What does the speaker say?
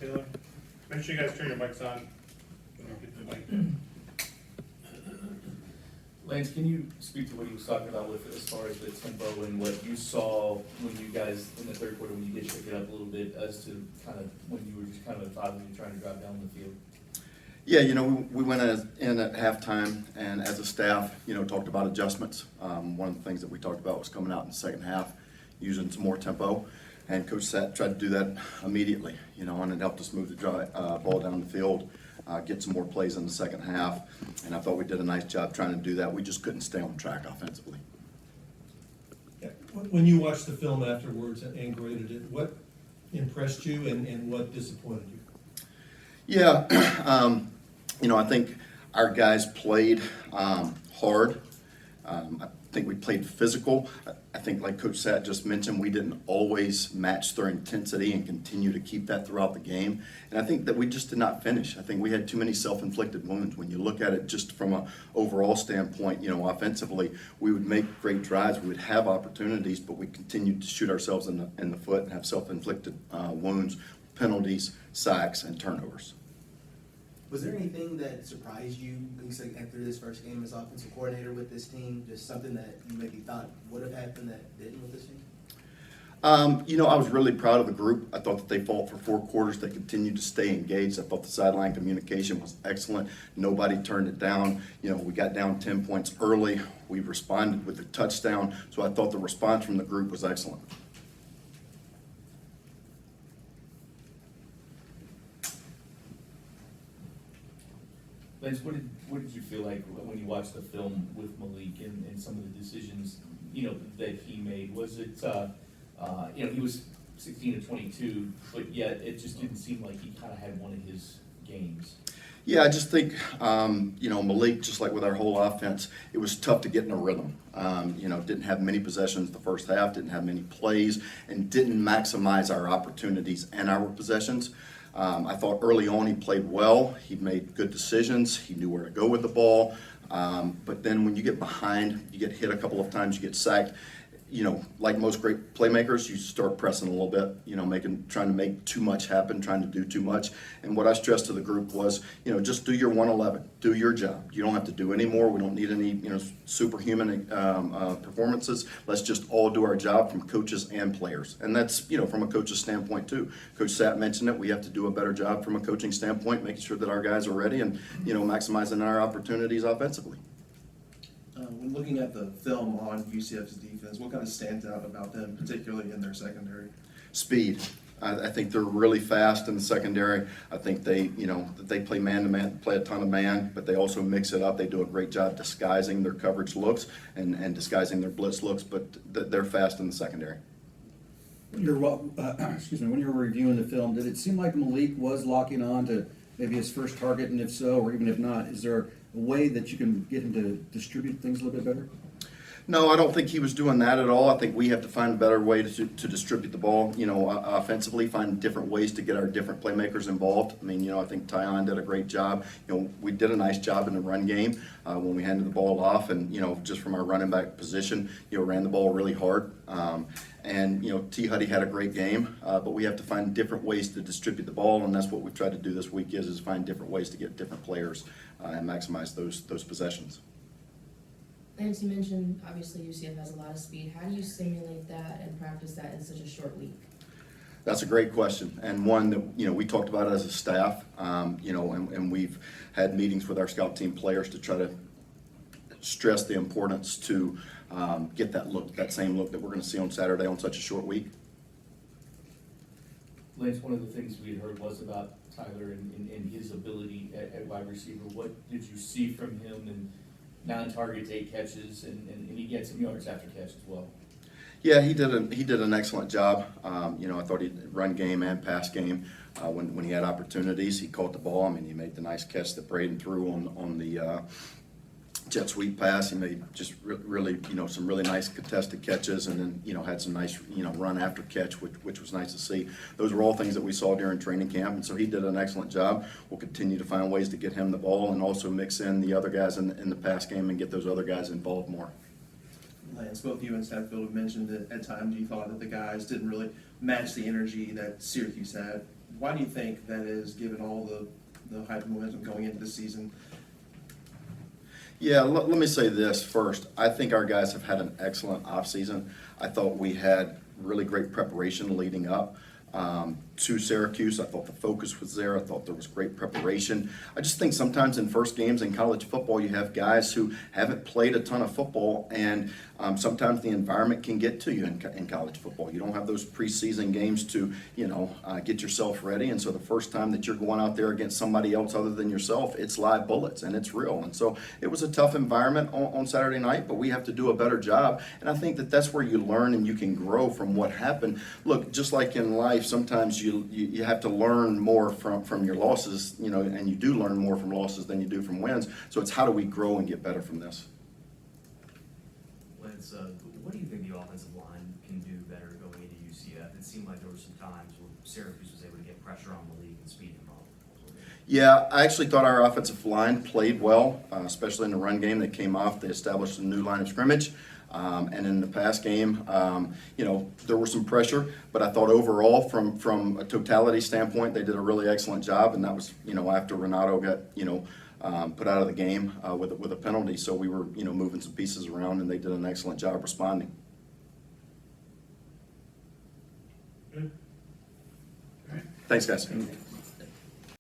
Taylor. Make sure you guys turn your mics on when you get the mic. Lance, can you speak to what he was talking about with as far as the tempo and what you saw when you guys in the third quarter when you did shake it up a little bit as to kind of when you were just kind of methodically trying to drive down the field? Yeah, we went in at halftime and as a staff, talked about adjustments. One of the things that we talked about was coming out in the second half, using some more tempo. And Coach Sat tried to do that immediately, and it helped us move the ball down the field, get some more plays in the second half. And I thought we did a nice job trying to do that. We just couldn't stay on track offensively. Yeah. When you watched the film afterwards and graded it, what impressed you and what disappointed you? Yeah, I think our guys played hard. I think we played physical. I think, like Coach Sat just mentioned, we didn't always match their intensity and continue to keep that throughout the game. And I think that we just did not finish. I think we had too many self-inflicted wounds. When you look at it just from an overall standpoint, offensively, we would make great drives, we would have opportunities, but we continued to shoot ourselves in the foot and have self-inflicted wounds, penalties, sacks, and turnovers. Was there anything that surprised you after this first game as offensive coordinator with this team? Just something that you maybe thought would have happened that didn't with this team? I was really proud of the group. I thought that they fought for 4 quarters. They continued to stay engaged. I thought the sideline communication was excellent. Nobody turned it down. We got down 10 points early. We responded with a touchdown. So I thought the response from the group was excellent. Lance, what did you feel like when you watched the film with Malick and some of the decisions, that he made? Was it, he was 16 to 22, but yet it just didn't seem like he kind of had one of his games. Yeah, I just think, Malick, just like with our whole offense, it was tough to get in a rhythm. Didn't have many possessions the first half, didn't have many plays, and didn't maximize our opportunities and our possessions. I thought early on he played well. He made good decisions. He knew where to go with the ball. But then when you get behind, you get hit a couple of times, you get sacked. Like most great playmakers, you start pressing a little bit, trying to make too much happen, trying to do too much. And what I stressed to the group was, just do your 111, do your job. You don't have to do any more. We don't need any, superhuman performances. Let's just all do our job from coaches and players. And that's, from a coach's standpoint too. Coach Sat mentioned it. We have to do a better job from a coaching standpoint, making sure that our guys are ready and, maximizing our opportunities offensively. When looking at the film on UCF's defense, what kind of stands out about them, particularly in their secondary? Speed. I think they're really fast in the secondary. I think they play man-to-man, play a ton of man, but they also mix it up. They do a great job disguising their coverage looks and disguising their blitz looks, but they're fast in the secondary. When you were reviewing the film, did it seem like Malick was locking on to maybe his first target, and if so, or even if not, is there a way that you can get him to distribute things a little bit better? No, I don't think he was doing that at all. I think we have to find a better way to distribute the ball, offensively, find different ways to get our different playmakers involved. I think Tyon did a great job. We did a nice job in the run game when we handed the ball off, and, just from our running back position, ran the ball really hard. And T. Huddy had a great game, but we have to find different ways to distribute the ball, and that's what we've tried to do this week is find different ways to get different players and maximize those possessions. Lance, you mentioned obviously UCF has a lot of speed. How do you simulate that and practice that in such a short week? That's a great question, and one that we talked about as a staff, and we've had meetings with our scout team players to try to stress the importance to get that same look that we're going to see on Saturday on such a short week. Lance, one of the things we had heard was about Tyler and his ability at wide receiver. What did you see from him? And 9 targets, 8 catches, and he gets some yards after catch as well. Yeah, he did an excellent job. I thought he'd run game and pass game when he had opportunities. He caught the ball. He made the nice catch that Braden threw on the jet sweep pass. He made just really, some really nice contested catches, and then, had some nice, run after catch, which was nice to see. Those were all things that we saw during training camp, and so he did an excellent job. We'll continue to find ways to get him the ball and also mix in the other guys in the pass game and get those other guys involved more. Lance, both you and Statfield have mentioned that at times you thought that the guys didn't really match the energy that Syracuse had. Why do you think that is, given all the hype and momentum going into the season? Yeah, let me say this first. I think our guys have had an excellent offseason. I thought we had really great preparation leading up to Syracuse. I thought the focus was there. I thought there was great preparation. I just think sometimes in first games in college football, you have guys who haven't played a ton of football, and sometimes the environment can get to you in college football. You don't have those preseason games to, get yourself ready, and so the first time that you're going out there against somebody else other than yourself, it's live bullets, and it's real. And so it was a tough environment on Saturday night, but we have to do a better job, and I think that that's where you learn and you can grow from what happened. Look, just like in life, sometimes you have to learn more from your losses, and you do learn more from losses than you do from wins. So it's how do we grow and get better from this? Lance, what do you think the offensive line can do better going into UCF? It seemed like there were some times where Syracuse was able to get pressure on Malick and speed him up. Yeah, I actually thought our offensive line played well, especially in the run game. They came off, they established a new line of scrimmage. And in the pass game, there was some pressure, but I thought overall from a totality standpoint, they did a really excellent job. And that was, after Renato got, put out of the game with a penalty. So we were, moving some pieces around, and they did an excellent job responding. Good. All right. Thanks, guys.